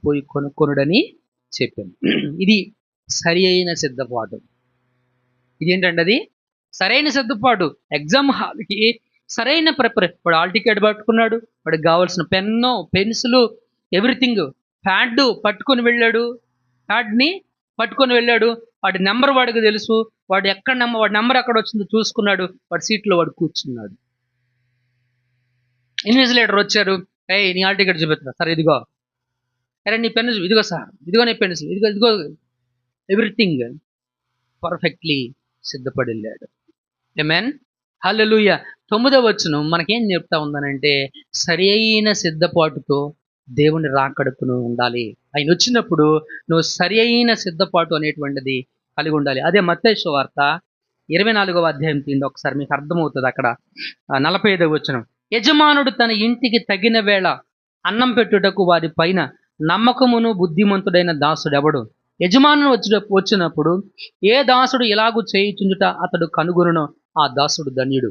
పోయి కొనుక్కొనుడని చెప్పాను. ఇది సరి అయిన సిద్ధపాటు. ఇదేంటండి అది సరైన సిద్ధపాటు. ఎగ్జామ్ హాల్కి సరైన ప్రిపరేషన్. వాడు హాల్ టికెట్ పట్టుకున్నాడు, వాడికి కావాల్సిన పెన్ను, పెన్సిలు, ఎవ్రీథింగ్. ప్యాడ్ పట్టుకొని వెళ్ళాడు, ప్యాడ్ని పట్టుకొని వెళ్ళాడు. వాడి నెంబర్ వాడికి తెలుసు, వాడి నెంబర్ ఎక్కడ వచ్చిందో చూసుకున్నాడు, వాడి సీట్లో వాడు కూర్చున్నాడు. ఇన్విజిలేటర్ వచ్చారు, నీ హాల్ టికెట్ చూపిస్తా సార్, ఇదిగో, అరే నీ పెన్ను, ఇదిగో సార్, ఇదిగో నీ పెన్సిల్, ఇదిగో ఇదిగో, ఎవ్రీథింగ్ పర్ఫెక్ట్లీ సిద్ధపడి వెళ్ళాడు. ఆమేన్, హల్లెలూయా. 9వ వచనం మనకేం చెప్తా ఉందనంటే, సరి అయిన సిద్ధపాటుతో దేవుని రాకడకు ఉండాలి. ఆయన వచ్చినప్పుడు నువ్వు సరి అయిన సిద్ధపాటు అనేటువంటిది కలిగి ఉండాలి. అదే మత్తయి సువార్త 24వ అధ్యాయం తీయండి ఒకసారి, మీకు అర్థమవుతుంది. అక్కడ 45వ వచనం, యజమానుడు తన ఇంటికి తగిన వేళ అన్నం పెట్టుటకు వారి పైన నమ్మకమును బుద్ధిమంతుడైన దాసుడెవడు? యజమానుడు వచ్చినప్పుడు ఏ దాసుడు ఇలాగూ చేయుచుండుట అతడు కనుగొనునో ఆ దాసుడు ధన్యుడు.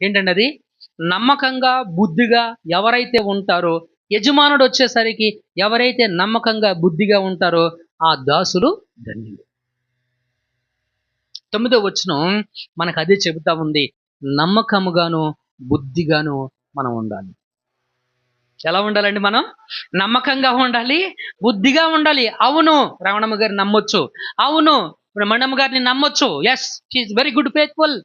ఏంటండి అది? నమ్మకంగా బుద్ధిగా ఎవరైతే ఉంటారో, యజమానుడు వచ్చేసరికి ఎవరైతే నమ్మకంగా బుద్ధిగా ఉంటారో ఆ దాసులు ధన్యులు. 9వ వచనం మనకు అదే చెబుతా ఉంది. నమ్మకముగాను బుద్ధిగాను మనం ఉండాలి. ఎలా ఉండాలండి? మనం నమ్మకంగా ఉండాలి, బుద్ధిగా ఉండాలి. అవును, రమణమ్మ గారిని నమ్మొచ్చు, అవును మణమ్మ గారిని నమ్మొచ్చు, yes she is very good, faithful.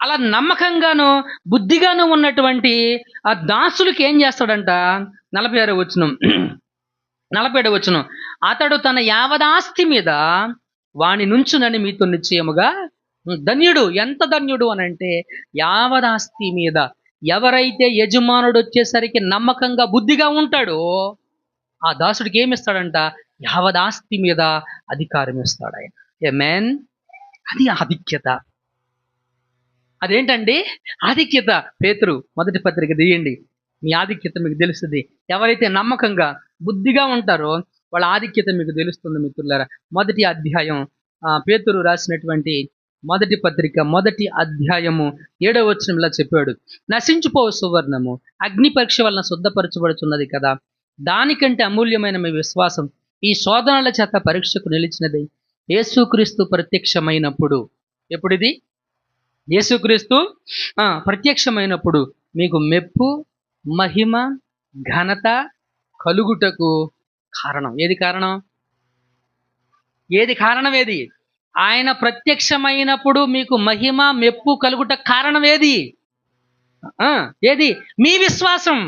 అలా నమ్మకంగాను బుద్ధిగాను ఉన్నటువంటి ఆ దాసులకి ఏం చేస్తాడంట? 46వ వచనం, 47వ వచనం, అతడు తన యావదాస్తి మీద వాని నుంచునని మీతో నిశ్చయముగా ధన్యుడు. ఎంత ధన్యుడు అనంటే, యావదాస్తి మీద ఎవరైతే యజమానుడు వచ్చేసరికి నమ్మకంగా బుద్ధిగా ఉంటాడో ఆ దాసుడికి ఏమిస్తాడంట? యావదాస్తి మీద అధికారం ఇస్తాడు ఆయన. ఆమేన్. అది ఆధిక్యత. అదేంటండి ఆధిక్యత? పేతురు మొదటి పత్రిక తీయండి, మీ ఆధిక్యత మీకు తెలుస్తుంది. ఎవరైతే నమ్మకంగా బుద్ధిగా ఉంటారో వాళ్ళ ఆధిక్యత మీకు తెలుస్తుంది మిత్రులారా. మొదటి అధ్యాయం, పేతురు రాసినటువంటి మొదటి పత్రిక 1వ అధ్యాయము 7వ వచనంలో చెప్పాడు, నశించిపో సువర్ణము అగ్ని పరీక్ష వలన శుద్ధపరచబడుతున్నది కదా, దానికంటే అమూల్యమైన మీ విశ్వాసం ఈ శోధనల చేత పరీక్షకు నిలిచినది. యేసుక్రీస్తు ప్రత్యక్షమైనప్పుడు. ఎప్పుడు ఇది? యేసుక్రీస్తు ప్రత్యక్షమైనప్పుడు మీకు మెప్పు, మహిమ, ఘనత కలుగుటకు కారణం. ఏది కారణం? ఏది? ఆయన ప్రత్యక్షమైనప్పుడు మీకు మహిమ, మెప్పు కలుగుట కారణం ఏది? ఏది? మీ విశ్వాసం.